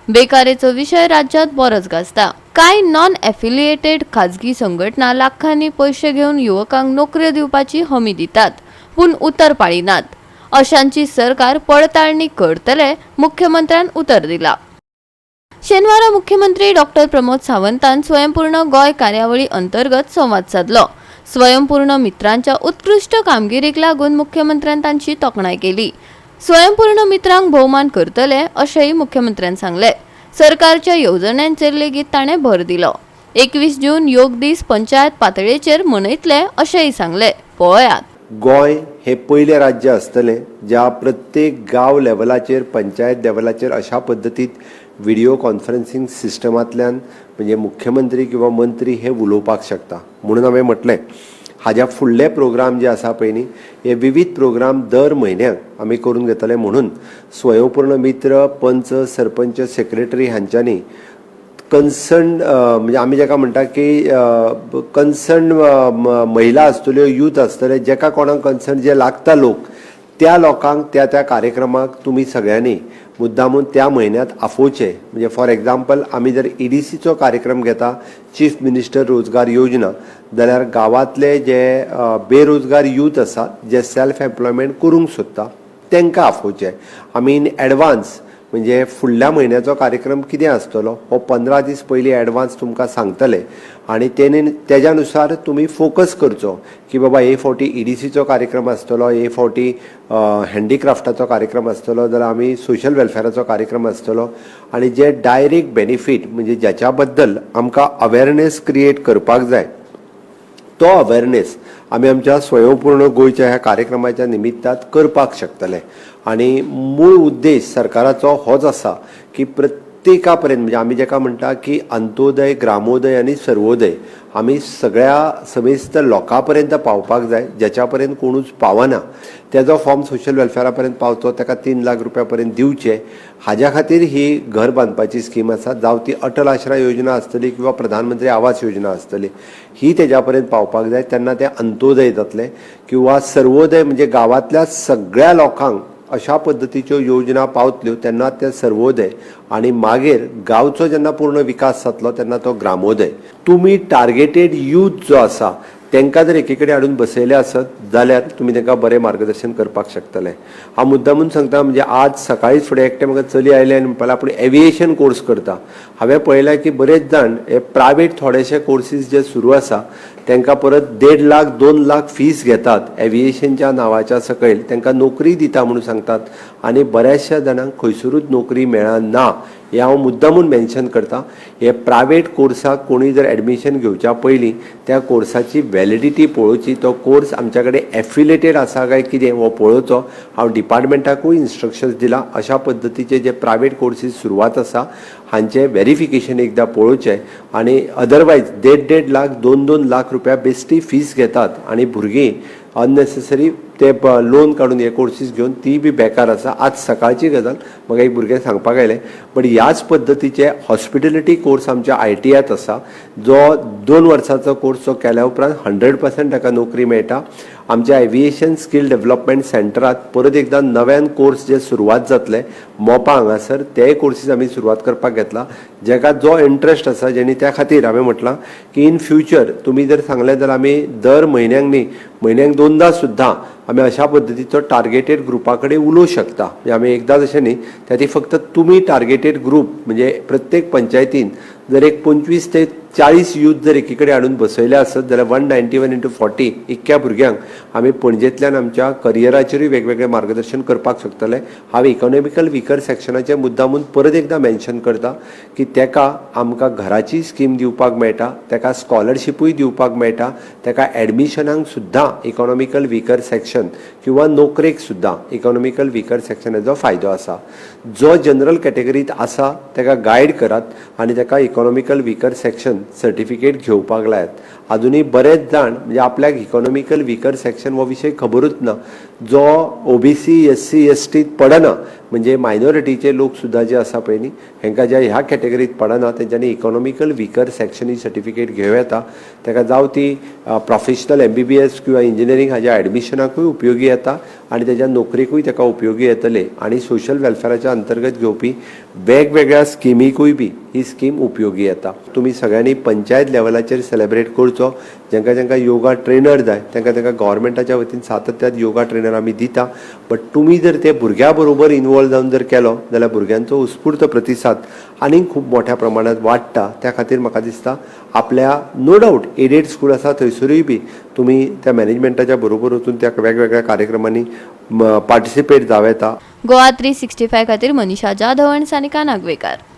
बेकारेचो विषय राज्यात बरोच गाजता। कांय नॉन एफिलिएटेड खाजगी संघटना लाखांनी पैसे घेऊन युवकांक नोकऱ्यो दिवपाची हमी दितात, पूण उतर पाळिनात। अशांची सरकार पडताळणी करतले, मुख्यमंत्र्यान उतर दिला। शेनवारा मुख्यमंत्री डॉ. प्रमोद सावंतान स्वयंपूर्ण गोय कार्यावळी अंतर्गत संवाद साधलो। स्वयंपूर्ण मित्रांच्या उत्कृष्ट कामगिरीक लागून मुख्यमंत्र्यान तांची तोखणाय केली। स्वयंपूर्ण मित्रांक भोवमान करतले अशेंय मुख्यमंत्र्यान सांगले। सरकारच्या येवजण्यांचेर लेगीत ताणें भर दिलो। 21 जून योग दीस पंचायत पातळेचेर मनयतले अशेंय सांगले। पळयात, गोय हे पयले राज्य आसतलें ज्या प्रत्येक गांव लेवलाचेर पंचायत लेवलाचेर अशा पद्दतीत व्हिडिओ कॉन्फरन्सिंग सिस्टमांतल्यान म्हणजे मुख्यमंत्री किंवा मंत्री हे उलोवपाक शकता। म्हणून हांवें म्हटलें हाज्या फुडले प्रोग्राम जे आसा पळय न्ही, हे विविध प्रोग्राम दर म्हयन्याक आमी करून घेतले। म्हणून स्वयंपूर्ण मित्र, पंच, सरपंच, सेक्रेटरी हांच्यांनी कन्सर्न म्हणजे आमी जेका म्हणटा की कन्सर्न महिला आसतल्यो, यूथ आसतले, जेका कोणाक कन्सर्न जे लागता लोक, त्या लोकांक त्या कार्यक्रमाक तुमी सगळ्यांनी मुद्दामून त्या म्हयन्यात आफोवचे। म्हणजे फॉर एग्जाम्पल आमी जर EDCचो कार्यक्रम घेता, चीफ मिनिस्टर रोजगार योजना, जाल्यार गांवांतले जे बेरोजगार यूथ आसा जे सेल्फ एम्प्लॉयमेंट करूंक सोदता तांकां आफोवचे। आमी इन एडवान्स म्हणजे फुडल्या म्हयन्याचो कार्यक्रम कितें आसतलो हो 15 दीस पयलीं एडवान्स तुमकां सांगतले आनी तेज्या नुसार तुमी फोकस करचो की बाबा हे फावटी EDCचो कार्यक्रम आसतलो, हे फावटी हँडीक्राफ्टाचो कार्यक्रम आसतलो, जाल्यार आमी सोशल वेलफेराचो कार्यक्रम आसतलो आनी जे डायरेक्ट बेनिफीट म्हणजे ज्याच्या बद्दल आमकां अवेरनेस क्रिएट करपाक जाय तो अवेरनेस आमी आमच्या स्वयंपूर्ण गोयच्या ह्या कार्यक्रमाच्या निमित्तात करपाक शकतले। आणि मूळ उद्देश सरकाराचो होच आसा की प्रत्येका पर्यंत म्हणजे आमी जेका म्हणटा की अंत्योदय, ग्रामोदय आणि सर्वोदय आमी सगळ्या समेस्त लोकां पर्यंत पावपाक जाय। ज्याच्या पर्यंत कोणूच पावना तेजो फॉर्म सोशल वेलफेरा पर्यंत पावचो, ताका 3 लाख रुपया पर्यंत दिवचे। हाज्या खातीर ही घर बांदपाची स्कीम आसा, जावं ती अटल आश्रय योजना आसतली किंवा प्रधानमंत्री आवास योजना आसतली, ही तेज्या पर्यंत पावपाक जाय। तेन्ना ते अंत्योदय जातले किंवा सर्वोदय म्हणजे गांवांतल्या सगळ्या लोकांक अशा पद्दतीच्यो योजना पावतल्यो तेन्ना ते सर्वोदय आणि मागीर गांवचो जेन्ना पूर्ण विकास जातलो तेन्ना तो ग्रामोदय। तुमी टार्गेटेड यूथ जो आसा तांकां जर एके कडेन हाडून बसयले आसत जाल्यार तुमी तांकां बरें मार्गदर्शन करपाक शकतले। हांव मुद्दामून सांगता म्हणजे आज सकाळीच फुडें एकटें म्हाका चली आयले आनी म्हणपाक लागली आपूण एविएशन कोर्स करता। हांवें पळयलां की बरेच जाण हे प्रायवेट थोडेशे कोर्सीस जे सुरू आसा तांकां परत 1.5 लाख 2 लाख फीस घेतात एविएशनच्या नांवाच्या सकयल, तांकां नोकरी दिता म्हणून सांगतात आनी बऱ्याचशा जाणांक खंयसरूच नोकरी मेळना। हे हांव मुद्दामून मेन्शन करता। हे प्रायवेट कोर्साक कोणी जर एडमिशन घेवच्या पयलीं त्या कोर्साची वॅलिडिटी पळोवची, तो कोर्स आमच्या कडेन एफिलेटेड आसा काय कितें हो पळोवचो। हांव डिपार्टमेंटाकूय इन्स्ट्रक्शन्स दिला अशा पद्दतीचे जे प्रायवेट कोर्सीस सुरवात आसा हांचे व्हेरिफिकेशन एकदां पळोवचें आनी अदरवायज 1.5 लाख 2 लाख रुपया बेश्टी फीस घेतात आनी भुरगीं अननेसेसरी ते लोन काढून हे कोर्सीस घेवन ती बी बेकार आसा। आज सकाळची गजाल म्हाका एक भुरगें सांगपाक आयलें, बट ह्याच पद्दतीचे हॉस्पिटॅलिटी कोर्स आमच्या ITIत आसा जो 2 वर्सांचो कोर्स जो केल्या उपरांत 100% ताका नोकरी मेळटा। आमच्या एविएशन स्किल डेव्हलपमेंट सेंटरात परत एकदा नव्यान कोर्स जे सुरवात जातले मोपा हांगासर, ते कोर्सीस आमी सुरवात करपाक घेतला। जेका जो इंट्रस्ट आसा जेणी त्या खातीर हांवें म्हटलां की इन फ्युचर तुमी जर सांगलें जाल्यार आमी दर म्हयन्याक न्ही, म्हयन्याक 2दा सुद्दां आमी अशा पद्दतीचो टार्गेटेड ग्रुपा कडेन उलोवंक शकता। म्हणजे आमी एकदांच अशें न्ही, त्या ती फक्त तुमी टार्गेटेड ग्रुप म्हणजे प्रत्येक पंचायतीन जर एक 25 ते 40 यूथ जर एकी कडेन हाडून बसयले आसत जाल्यार 191/40 इतक्या भुरग्यांक आमी पणजेंतल्यान आमच्या करियराचेरूय वेगवेगळे मार्गदर्शन करपाक शकतले। हांव इकॉनॉमिकल विकर सेक्शनाचे मुद्दामून परत एकदां मेन्शन करता की तेका आमकां घराची स्कीम दिवपाक मेळटा, तेका स्कॉलरशिपूय दिवपाक मेळटा, तेका एडमिशनाक सुद्दां इकॉनॉमिकल विकर सेक्शन किंवा नोकरेक सुद्दां इकॉनॉमिकल विकर सेक्शनाचो फायदो आसा। जो जनरल कॅटेगरीत आसा तेका गायड करात आनी तेका इकॉनॉमिकल विकर सेक्शन सर्टिफिकेट घेवपाक लायात। अजूनही बरेच जाण म्हणजे आपल्याक इकॉनॉमिकल विकर सेक्शन हो विषय खबरूच ना, जो OBC SC ST पडना म्हणजे मायनॉरिटीचे लोक सुद्धा जे आसा पळय न्ही हांकां जे ह्या कॅटेगरीत पडना तेंच्यांनी इकॉनॉमिकल विकर सेक्शनी सर्टिफिकेट घेवं येता ताका जावं ती प्रोफेशनल MBBS किंवा इंजिनियरींग हाज्या एडमिशनाकूय उपयोगी येता आनी तेज्या नोकरेकूय ताका उपयोगी येतले आनी सोशल वेलफेअराच्या अंतर्गत घेवपी वेगवेगळ्या स्किमीकूय बी ही स्कीम उपयोगी येता. तुमी सगळ्यांनी पंचायत लेवलाचेर सेलिब्रेट करचो. जेंका जेंका योगा ट्रेनर जाय तांकां गव्हर्मेंटाच्या वतीन सातत्यान योगा ट्रेनर आमी दिता. बट तुमी जर ते भुरग्यां बरोबर इन्वॉल्व जावन जर केलो जाल्यार भुरग्यांचो उत्स्फूर्त प्रतिसाद आनीक खूब मोठ्या प्रमाणात वाडटा. त्या खातीर म्हाका दिसता आपल्या नो डावट एडेड स्कूल आसा थंयसरूय बी तुमी त्या मॅनेजमेंटाच्या बरोबर वचून त्या वेगवेगळ्या कार्यक्रमांनी पार्टिसिपेट जावं येता. गोवा 365 खातीर मनीषा जाधव आनी सानिका नागवेकर.